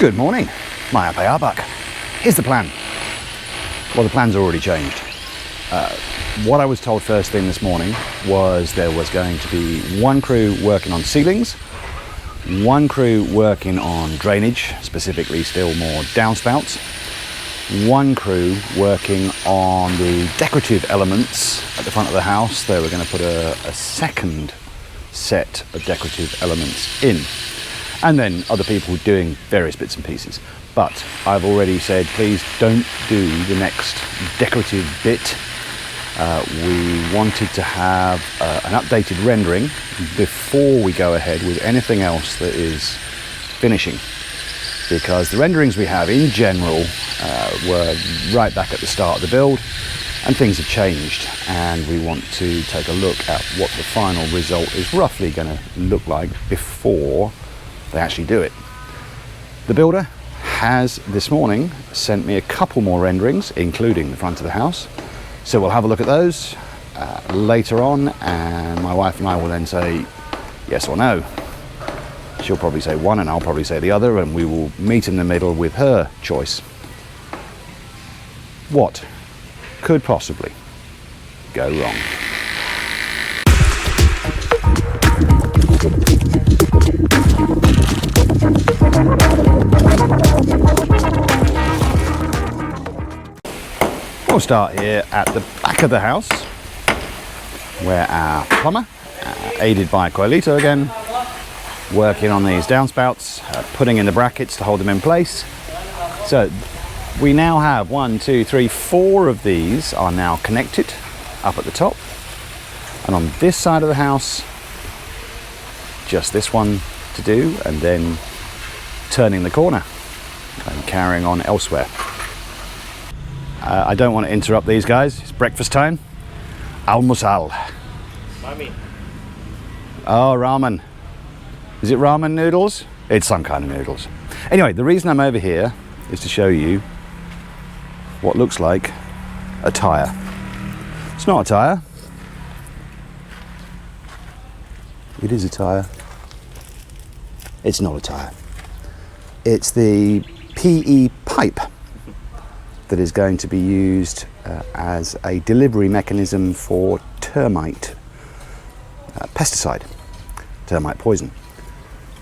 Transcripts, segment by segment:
Good morning, my Bapa. Here's the plan. Well, the plan's already changed. What I was told first thing this morning was there was going to be one crew working on ceilings, one crew working on drainage, specifically still more downspouts, one crew working on the decorative elements at the front of the house. They were going to put a second set of decorative elements in. And then other people doing various bits and pieces. But I've already said, please don't do the next decorative bit. We wanted to have an updated rendering before we go ahead with anything else that is finishing. Because the renderings we have in general were right back at the start of the build, and things have changed, and we want to take a look at what the final result is roughly going to look like before they actually do it. The builder has this morning sent me a couple more renderings, including the front of the house. So we'll have a look at those later on, and my wife and I will then say yes or no. She'll probably say one and I'll probably say the other, and we will meet in the middle with her choice. What could possibly go wrong? We'll start here at the back of the house, where our plumber, aided by Coilito again, working on these downspouts, putting in the brackets to hold them in place. So we now have 1, 2, 3, 4 of these are now connected up at the top, and on this side of the house, just this one to do, and then turning the corner and carrying on elsewhere. I don't want to interrupt these guys. It's breakfast time. Almusal. Mommy. Oh, ramen. Is it ramen noodles? It's some kind of noodles. Anyway, the reason I'm over here is to show you what looks like a tyre. It's not a tyre. It is a tyre. It's not a tyre. It's the PE pipe that is going to be used as a delivery mechanism for termite pesticide, termite poison.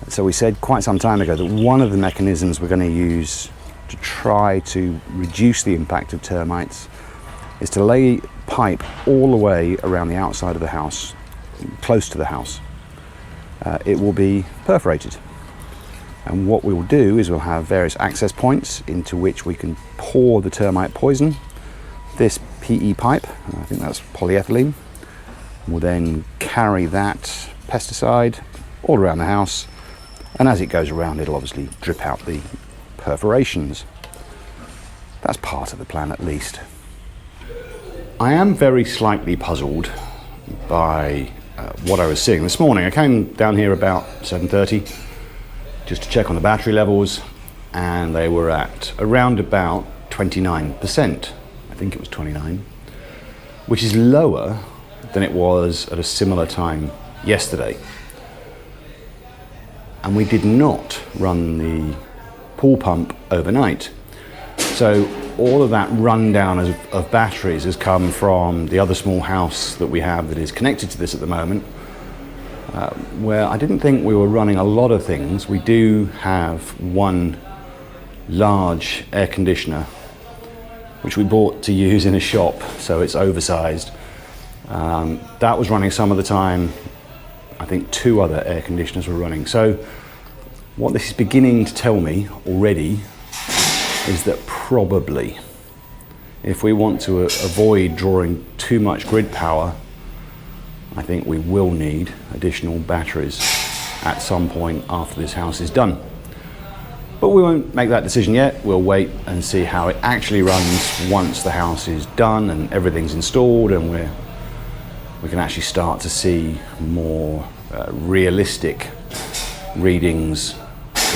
So we said quite some time ago that one of the mechanisms we're going to use to try to reduce the impact of termites is to lay pipe all the way around the outside of the house, close to the house. It will be perforated. And what we will do is we'll have various access points into which we can pour the termite poison. This PE pipe, I think that's polyethylene, will then carry that pesticide all around the house. And as it goes around, it'll obviously drip out the perforations. That's part of the plan, at least. I am very slightly puzzled by what I was seeing this morning. I came down here about 7:30. Just to check on the battery levels, and they were at around about 29%. I think it was 29, which is lower than it was at a similar time yesterday. And we did not run the pool pump overnight. So all of that rundown of batteries has come from the other small house that we have that is connected to this at the moment, where I didn't think we were running a lot of things. We do have one large air conditioner, which we bought to use in a shop, so it's oversized. That was running some of the time. I think 2 other air conditioners were running. So what this is beginning to tell me already is that probably, if we want to avoid drawing too much grid power, I think we will need additional batteries at some point after this house is done. But we won't make that decision yet. We'll wait and see how it actually runs once the house is done and everything's installed, and we can actually start to see more realistic readings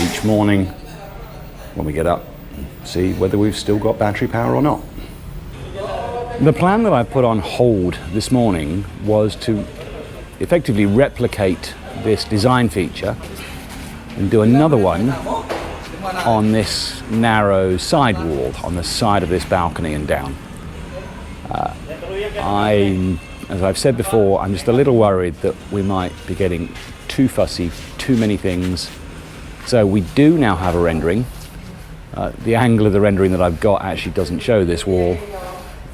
each morning when we get up and see whether we've still got battery power or not. The plan that I put on hold this morning was to effectively replicate this design feature and do another one on this narrow side wall, on the side of this balcony and down. As I've said before, I'm just a little worried that we might be getting too fussy, too many things. So we do now have a rendering. The angle of the rendering that I've got actually doesn't show this wall,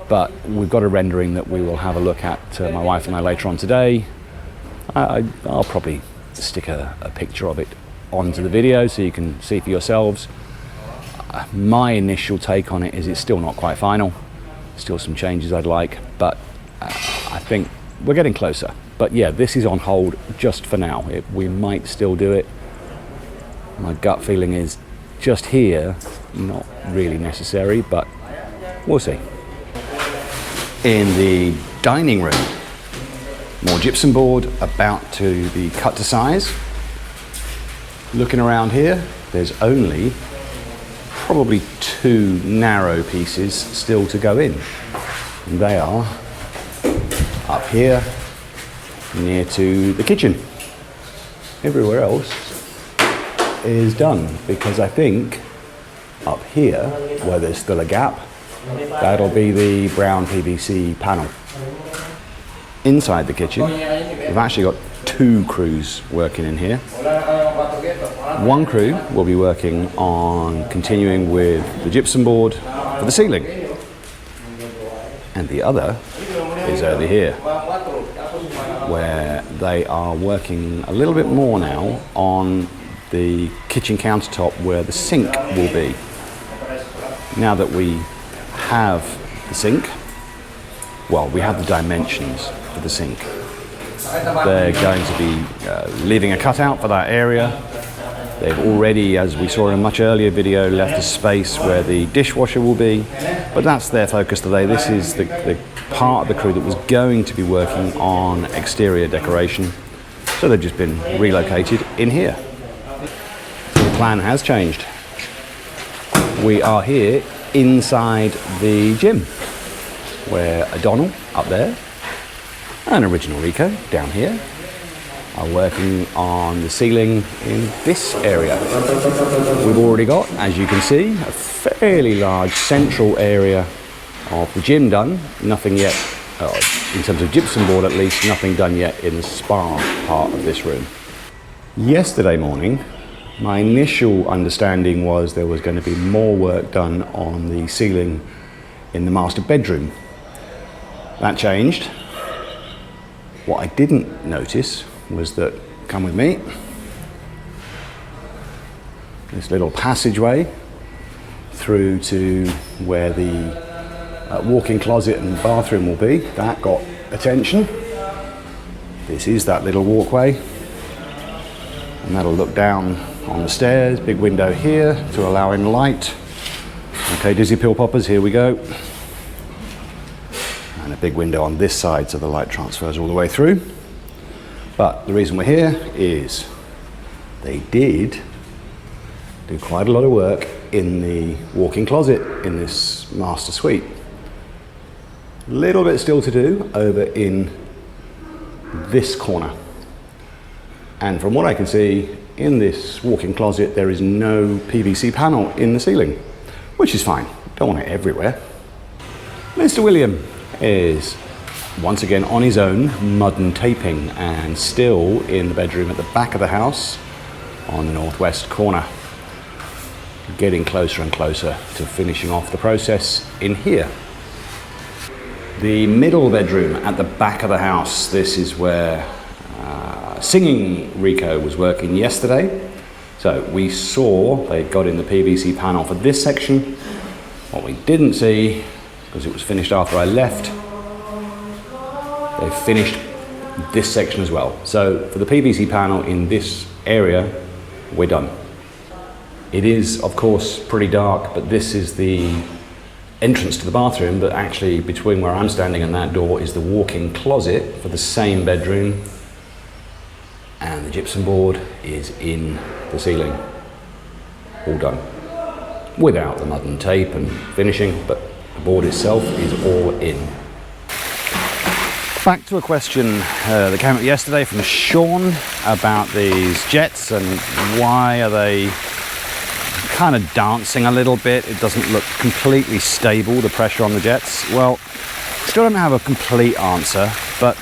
but we've got a rendering that we will have a look at, my wife and I, later on today. I'll probably stick a picture of it onto the video so you can see for yourselves. My initial take on it is it's still not quite final. Still some changes I'd like, but I think we're getting closer. But yeah, this is on hold just for now. We might still do it. My gut feeling is just here, not really necessary, but we'll see. In the dining room, more gypsum board about to be cut to size. Looking around here, there's only probably 2 narrow pieces still to go in. And they are up here near to the kitchen. Everywhere else is done, because I think up here, where there's still a gap, that'll be the brown PVC panel. Inside the kitchen, we've actually got 2 crews working in here. One crew will be working on continuing with the gypsum board for the ceiling. And the other is over here, where they are working a little bit more now on the kitchen countertop where the sink will be. Now that we have the sink, well, we have the dimensions for the sink. They're going to be leaving a cutout for that area. They've already, as we saw in a much earlier video, left a space where the dishwasher will be, but that's their focus today. This is the part of the crew that was going to be working on exterior decoration, so they've just been relocated in here. The plan has changed. We are here inside the gym, where O'Donnell up there and Original Rico down here are working on the ceiling in this area. We've already got, as you can see, a fairly large central area of the gym done. Nothing yet, in terms of gypsum board at least, nothing done yet in the spa part of this room. Yesterday morning, my initial understanding was there was going to be more work done on the ceiling in the master bedroom. That changed. What I didn't notice was that, come with me, this little passageway through to where the walk-in closet and bathroom will be, that got attention. This is that little walkway, and that'll look down on the stairs. Big window here to allow in light. Okay, Dizzy Pill Poppers, here we go. And a big window on this side so the light transfers all the way through. But the reason we're here is they did do quite a lot of work in the walk-in closet in this master suite. A little bit still to do over in this corner. And from what I can see, in this walk-in closet there is no PVC panel in the ceiling, which is fine. Don't want it everywhere. Mr. William is once again on his own, mud and taping, and still in the bedroom at the back of the house on the northwest corner. Getting closer and closer to finishing off the process in here. The middle bedroom at the back of the house, this is where Singing Rico was working yesterday. So we saw they got in the PVC panel for this section. What we didn't see, because it was finished after I left, they finished this section as well. So for the PVC panel in this area, we're done. It is, of course, pretty dark, but this is the entrance to the bathroom, but actually between where I'm standing and that door is the walk-in closet for the same bedroom, and the gypsum board is in the ceiling. All done. Without the mud and tape and finishing, but the board itself is all in. Back to a question that came up yesterday from Sean about these jets and why are they kind of dancing a little bit. It doesn't look completely stable, the pressure on the jets. Well, still don't have a complete answer, but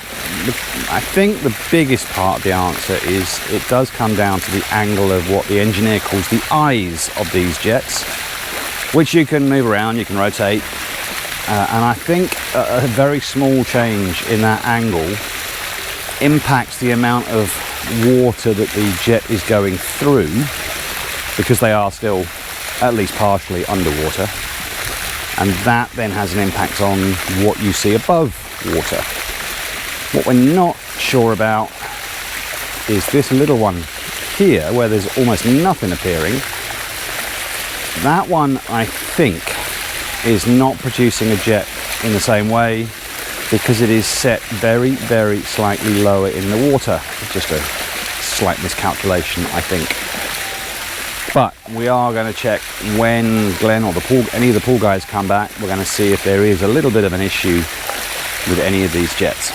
I think the biggest part of the answer is it does come down to the angle of what the engineer calls the eyes of these jets, which you can move around, you can rotate, and I think a very small change in that angle impacts the amount of water that the jet is going through, because they are still at least partially underwater, and that then has an impact on what you see above water. What we're not sure about is this little one here, where there's almost nothing appearing. That one, I think, is not producing a jet in the same way, because it is set very, very slightly lower in the water. Just a slight miscalculation, I think. But we are going to check when Glenn or any of the pool guys come back. We're going to see if there is a little bit of an issue with any of these jets.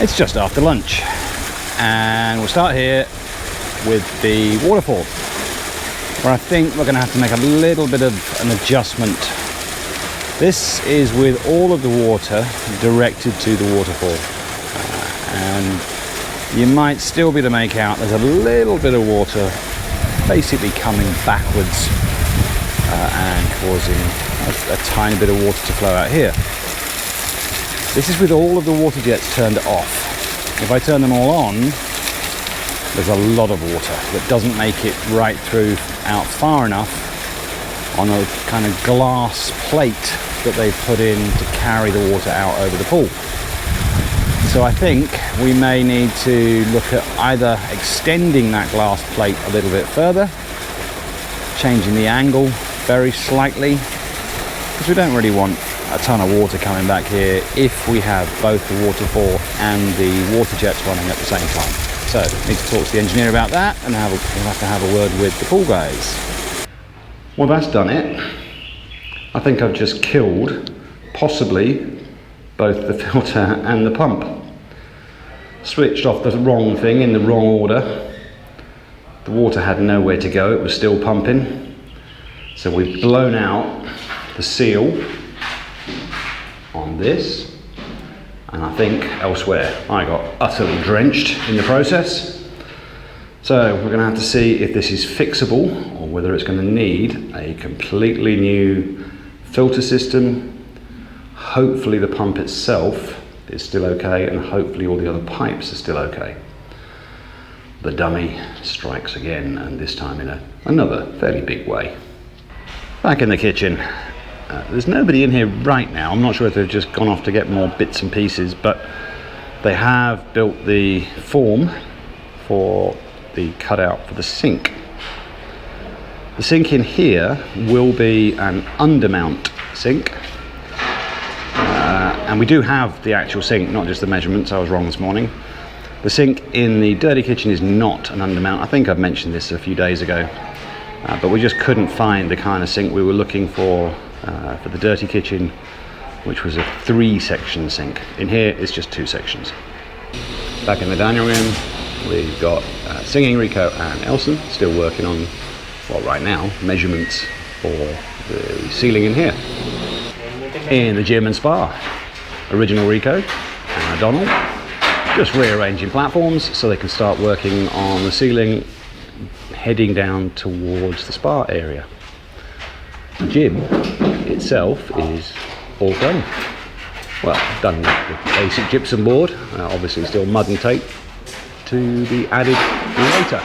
It's just after lunch, and we'll start here with the waterfall, where I think we're going to have to make a little bit of an adjustment. This is with all of the water directed to the waterfall, and you might still be able to make out there's a little bit of water basically coming backwards and causing a tiny bit of water to flow out here. This is with all of the water jets turned off. If I turn them all on, there's a lot of water that doesn't make it right through out far enough on a kind of glass plate that they've put in to carry the water out over the pool. So I think we may need to look at either extending that glass plate a little bit further, changing the angle very slightly, because we don't really want a ton of water coming back here if we have both the waterfall and the water jets running at the same time. So need to talk to the engineer about that, and we'll have to have a word with the pool guys. Well, that's done it. I think I've just killed possibly both the filter and the pump. Switched off the wrong thing in the wrong order. The water had nowhere to go, it was still pumping. So we've blown out the seal on this, and I think elsewhere I got utterly drenched in the process. So we're going to have to see if this is fixable or whether it's going to need a completely new filter system. Hopefully the pump itself is still okay, and hopefully all the other pipes are still okay. The dummy strikes again, and this time in another fairly big way. Back in the kitchen. There's nobody in here right now. I'm not sure if they've just gone off to get more bits and pieces, but they have built the form for the cutout for the sink. The sink in here will be an undermount sink. And we do have the actual sink, not just the measurements. I was wrong this morning. The sink in the dirty kitchen is not an undermount. I think I've mentioned this a few days ago, but we just couldn't find the kind of sink we were looking for the dirty kitchen, which was a 3-section sink. In here, it's just 2 sections. Back in the dining room, we've got Singing Rico and Elson still working on, well, right now, measurements for the ceiling in here. In the gym and spa, original Rico and Donald just rearranging platforms so they can start working on the ceiling heading down towards the spa area. The gym itself is all done. Well, done with the basic gypsum board, obviously still mud and tape to be added later.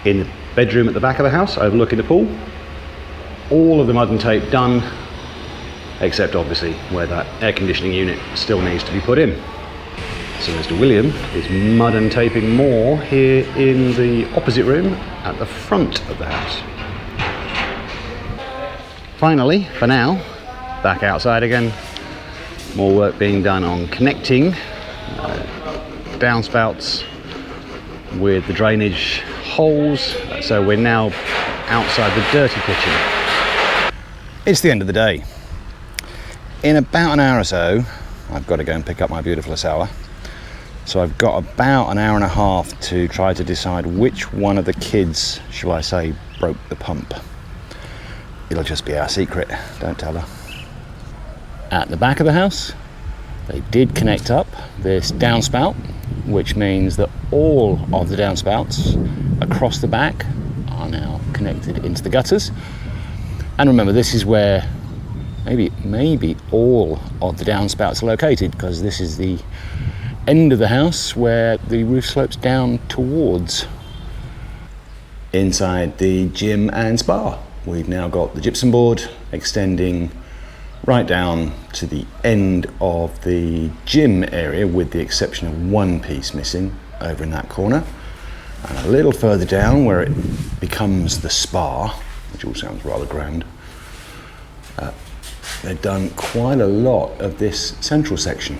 In the bedroom at the back of the house, overlooking the pool, all of the mud and tape done, except obviously where that air conditioning unit still needs to be put in. So Mr. William is mud and taping more here in the opposite room at the front of the house. Finally, for now, back outside again, more work being done on connecting downspouts with the drainage holes, so we're now outside the dirty kitchen. It's the end of the day. In about an hour or so, I've got to go and pick up my beautiful Asawa. So I've got about an hour and a half to try to decide which one of the kids, shall I say, broke the pump. It'll just be our secret, don't tell her. At the back of the house, they did connect up this downspout, which means that all of the downspouts across the back are now connected into the gutters. And remember, this is where maybe all of the downspouts are located, because this is the end of the house where the roof slopes down towards. Inside the gym and spa, we've now got the gypsum board extending right down to the end of the gym area, with the exception of one piece missing over in that corner, and a little further down where it becomes the spa, which all sounds rather grand. They've done quite a lot of this central section,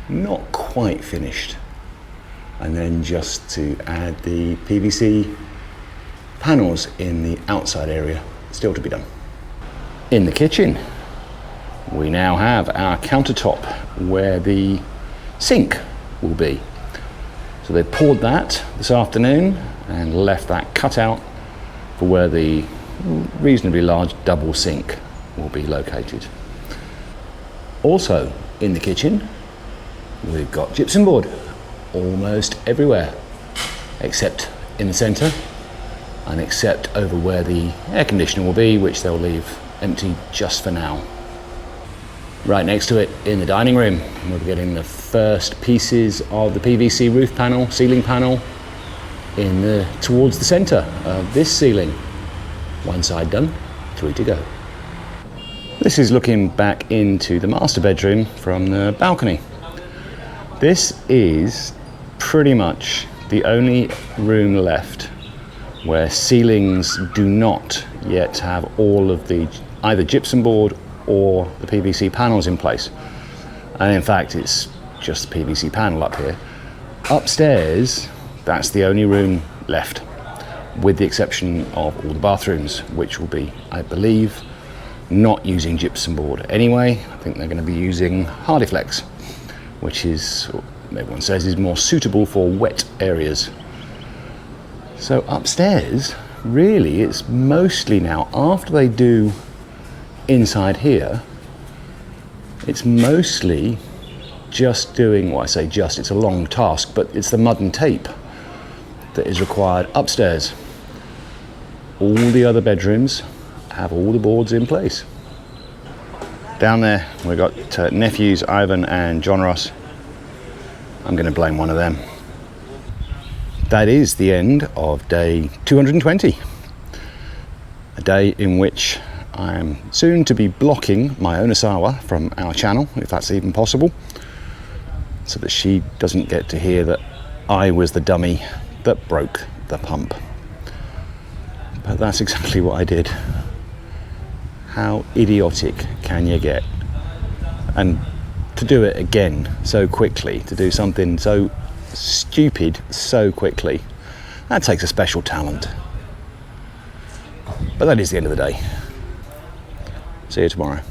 not quite finished, and then just to add the PVC panels in the outside area, still to be done. In the kitchen, we now have our countertop where the sink will be. So they poured that this afternoon and left that cut out for where the reasonably large double sink will be located. Also in the kitchen, we've got gypsum board almost everywhere, except in the centre and except over where the air conditioner will be, which they'll leave empty just for now. Right next to it in the dining room, we're getting the first pieces of the PVC roof panel, ceiling panel, towards the centre of this ceiling, One side done, 3 to go. This is looking back into the master bedroom from the balcony. This is pretty much the only room left where ceilings do not yet have all of the either gypsum board or the PVC panels in place. And in fact, it's just the PVC panel up here. Upstairs, that's the only room left, with the exception of all the bathrooms, which will be, I believe, not using gypsum board anyway. I think they're going to be using Hardiflex, which is, everyone says, is more suitable for wet areas. So upstairs, really, it's mostly now, after they do inside here, it's mostly just doing, well, I say just, it's a long task, but it's the mud and tape that is required upstairs. All the other bedrooms have all the boards in place. Down there, we've got nephews, Ivan and John Ross. I'm going to blame one of them. That is the end of day 220. A day in which I am soon to be blocking my own Osawa from our channel, if that's even possible, so that she doesn't get to hear that I was the dummy that broke the pump. But that's exactly what I did. How idiotic can you get? And to do it again so quickly, to do something so stupid so quickly, that takes a special talent. But that is the end of the day. See you tomorrow.